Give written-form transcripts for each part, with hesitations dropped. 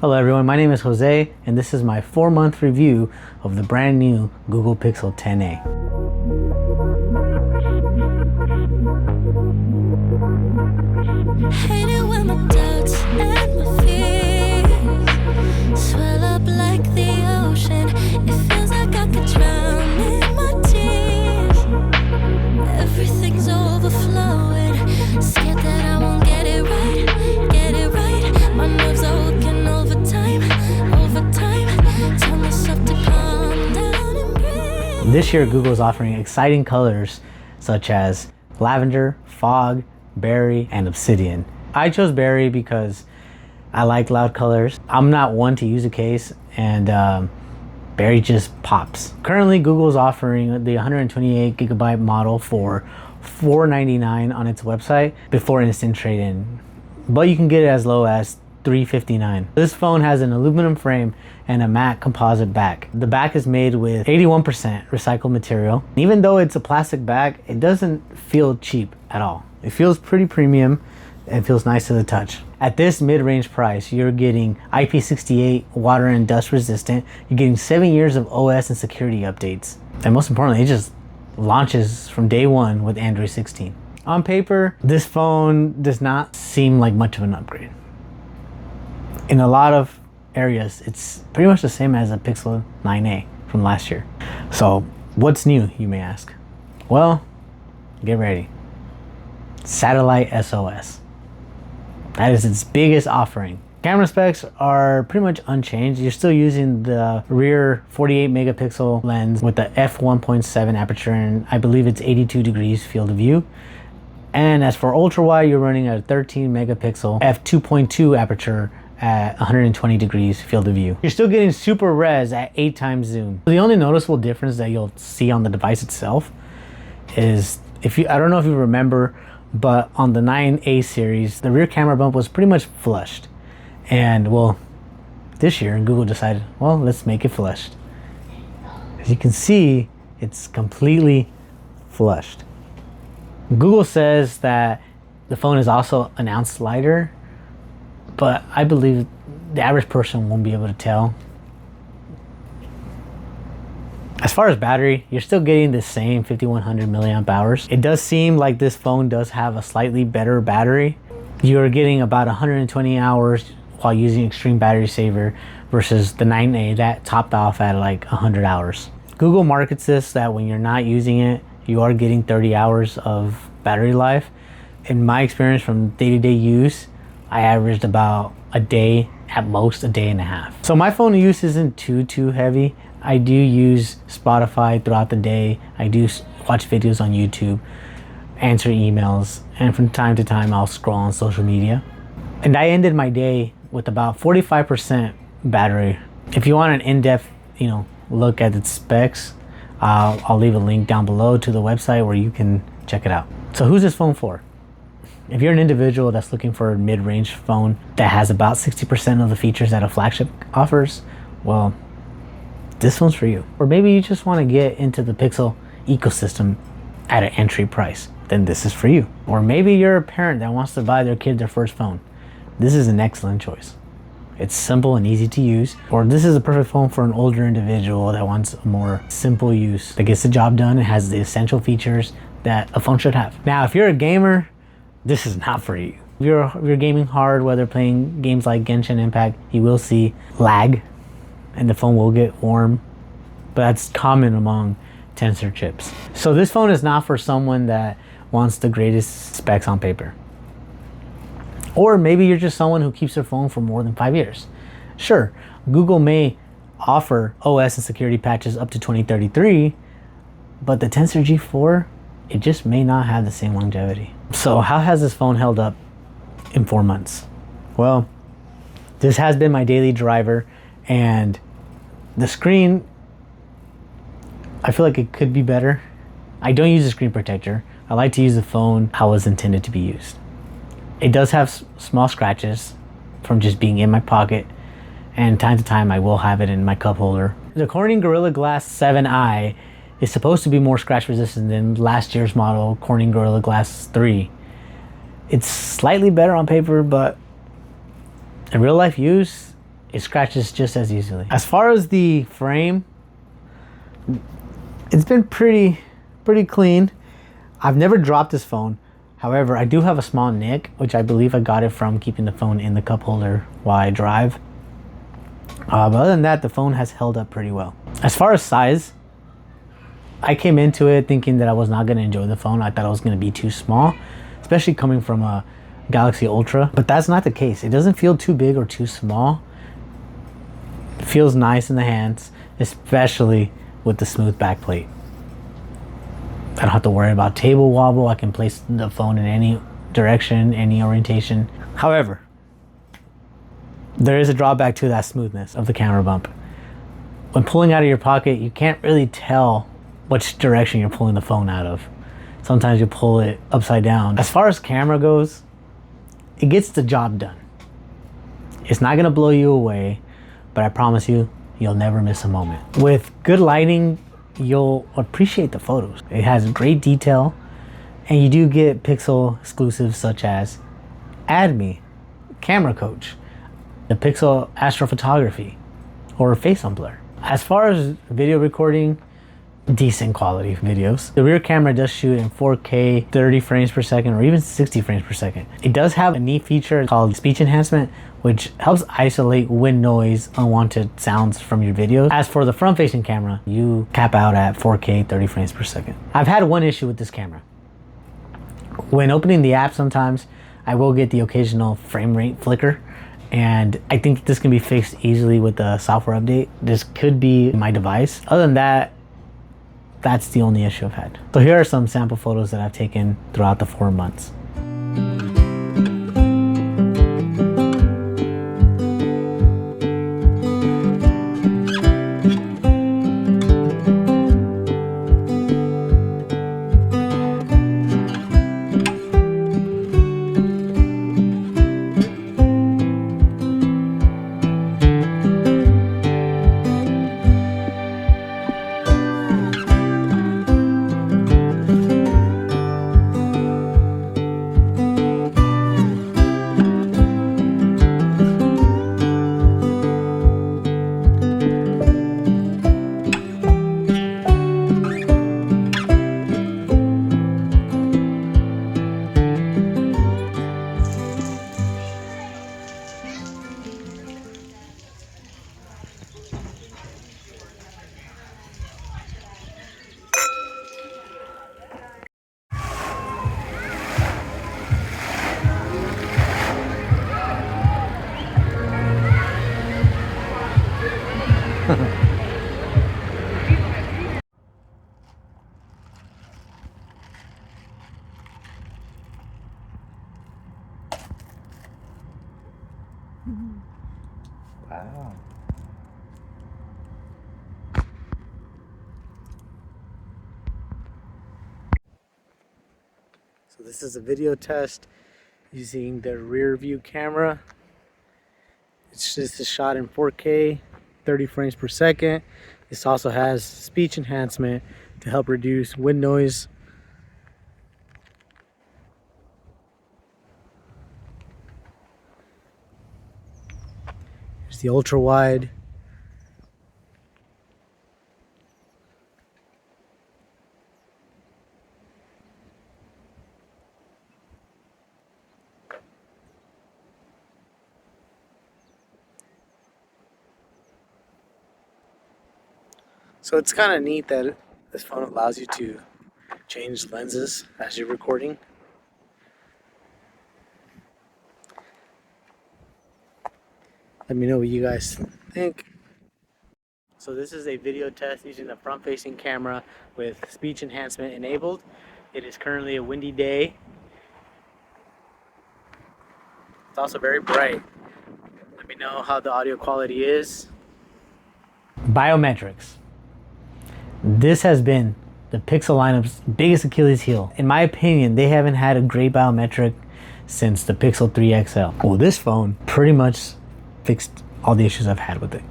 Hello everyone, my name is Jose and this is my 4-month review of the brand new Google Pixel 10a. Hate it when my doubts and my fears swell up like the ocean. It feels like I could drown in my tears. Everything's overflowing. Scared that I won't get it right, get it right. My nerves are working overtime. Tell myself to calm down and breathe. This year Google is offering exciting colors such as lavender, fog, berry, and obsidian. I chose berry because I like loud colors. I'm not one to use a case, and berry just pops. Currently, Google's offering the 128 gigabyte model for $499 on its website before instant trade-in, but you can get it as low as $359. This phone has an aluminum frame and a matte composite back. The back is made with 81% recycled material. Even though it's a plastic back, it doesn't feel cheap at all. It feels pretty premium and feels nice to the touch. At this mid-range price, you're getting IP68, water and dust resistant. You're getting 7 years of OS and security updates. And most importantly, it just launches from day one with Android 16. On paper, this phone does not seem like much of an upgrade. In a lot of areas, it's pretty much the same as a Pixel 9a from last year. So what's new, you may ask? Well, get ready. Satellite SOS. That is its biggest offering. Camera specs are pretty much unchanged. You're still using the rear 48 megapixel lens with the f1.7 aperture, and I believe it's 82 degrees field of view. And as for ultra wide, you're running a 13 megapixel f2.2 aperture at 120 degrees field of view. You're still getting super res at 8 times zoom. The only noticeable difference that you'll see on the device itself is, I don't know if you remember, but on the 9A series, the rear camera bump was pretty much flushed. And well, this year Google decided, well, let's make it flushed. As you can see, it's completely flushed. Google says that the phone is also an ounce lighter, but I believe the average person won't be able to tell. As far as battery, you're still getting the same 5100 milliamp hours. It does seem like this phone does have a slightly better battery. You're getting about 120 hours while using extreme battery saver versus the 9A that topped off at like 100 hours. Google markets this that when you're not using it, you are getting 30 hours of battery life. In my experience from day-to-day use, I averaged about a day, at most a day and a half. So my phone use isn't too heavy. I do use Spotify throughout the day. I do watch videos on YouTube, answer emails, and from time to time I'll scroll on social media. And I ended my day with about 45% battery. If you want an in-depth, look at its specs, I'll leave a link down below to the website where you can check it out. So who's this phone for? If you're an individual that's looking for a mid-range phone that has about 60% of the features that a flagship offers, well, this phone's for you. Or maybe you just want to get into the Pixel ecosystem at an entry price, then this is for you. Or maybe you're a parent that wants to buy their kid their first phone. This is an excellent choice. It's simple and easy to use. Or this is a perfect phone for an older individual that wants a more simple use, that gets the job done and has the essential features that a phone should have. Now, if you're a gamer, this is not for you. If you're gaming hard, whether playing games like Genshin Impact, you will see lag and the phone will get warm, but that's common among Tensor chips. So this phone is not for someone that wants the greatest specs on paper. Or maybe you're just someone who keeps their phone for more than 5 years. Sure, Google may offer OS and security patches up to 2033, but the Tensor G4, it just may not have the same longevity. So how has this phone held up in 4 months? Well, this has been my daily driver, and the screen, I feel like it could be better. I don't use a screen protector. I like to use the phone how it's intended to be used. It does have small scratches from just being in my pocket, and time to time I will have it in my cup holder. The Corning Gorilla Glass 7i is supposed to be more scratch resistant than last year's model, Corning Gorilla Glass 3. It's slightly better on paper, but in real life use, it scratches just as easily. As far as the frame, it's been pretty clean. I've never dropped this phone. However, I do have a small nick, which I believe I got it from keeping the phone in the cup holder while I drive. But other than that, the phone has held up pretty well. As far as size, I came into it thinking that I was not going to enjoy the phone. I thought it was going to be too small, especially coming from a Galaxy Ultra. But that's not the case. It doesn't feel too big or too small. It feels nice in the hands, especially with the smooth back plate. I don't have to worry about table wobble. I can place the phone in any direction, any orientation. However, there is a drawback to that smoothness of the camera bump. When pulling out of your pocket, you can't really tell which direction you're pulling the phone out of. Sometimes you pull it upside down. As far as camera goes, it gets the job done. It's not gonna blow you away, but I promise you, you'll never miss a moment. With good lighting, you'll appreciate the photos. It has great detail, and you do get pixel exclusives such as Add Me, Camera Coach, the Pixel Astrophotography, or Face on Blur. As far as video recording, decent quality videos. The rear camera does shoot in 4K, 30 frames per second, or even 60 frames per second. It does have a neat feature called speech enhancement, which helps isolate wind noise, unwanted sounds from your videos. As for the front-facing camera, you cap out at 4K, 30 frames per second. I've had one issue with this camera. When opening the app sometimes, I will get the occasional frame rate flicker, and I think this can be fixed easily with the software update. This could be my device. Other than that, that's the only issue I've had. So here are some sample photos that I've taken throughout the 4 months. Wow. So this is a video test using the rear view camera. It's just a shot in 4K, 30 frames per second. This also has speech enhancement to help reduce wind noise. Here's the ultra wide. So it's kind of neat that this phone allows you to change lenses as you're recording. Let me know what you guys think. So this is a video test using the front-facing camera with speech enhancement enabled. It is currently a windy day. It's also very bright. Let me know how the audio quality is. Biometrics. This has been the Pixel lineup's biggest Achilles heel. In my opinion, they haven't had a great biometric since the Pixel 3 XL. Well, this phone pretty much fixed all the issues I've had with it.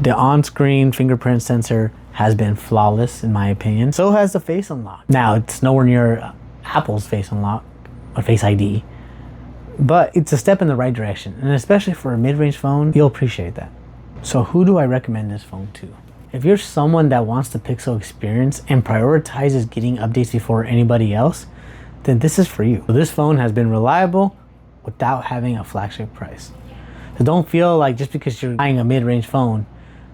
The on-screen fingerprint sensor has been flawless in my opinion. So has the Face Unlock. Now, it's nowhere near Apple's Face Unlock or Face ID, but it's a step in the right direction, and especially for a mid-range phone, you'll appreciate that. So who do I recommend this phone to? If you're someone that wants the Pixel experience and prioritizes getting updates before anybody else, then this is for you. So this phone has been reliable without having a flagship price. So don't feel like just because you're buying a mid-range phone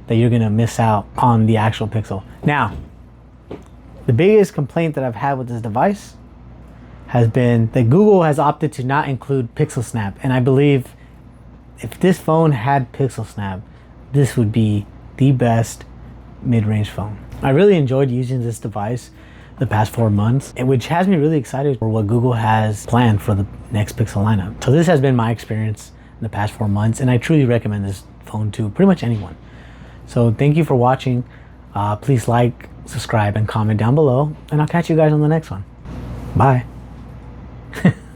that you're gonna miss out on the actual Pixel. Now, the biggest complaint that I've had with this device has been that Google has opted to not include Pixel Snap. And I believe if this phone had Pixel Snap, this would be the best mid-range phone. I really enjoyed using this device the past 4 months, which has me really excited for what Google has planned for the next Pixel lineup. So this has been my experience in the past 4 months, and I truly recommend this phone to pretty much anyone. So thank you for watching. Please like, subscribe, and comment down below, and I'll catch you guys on the next one. Bye.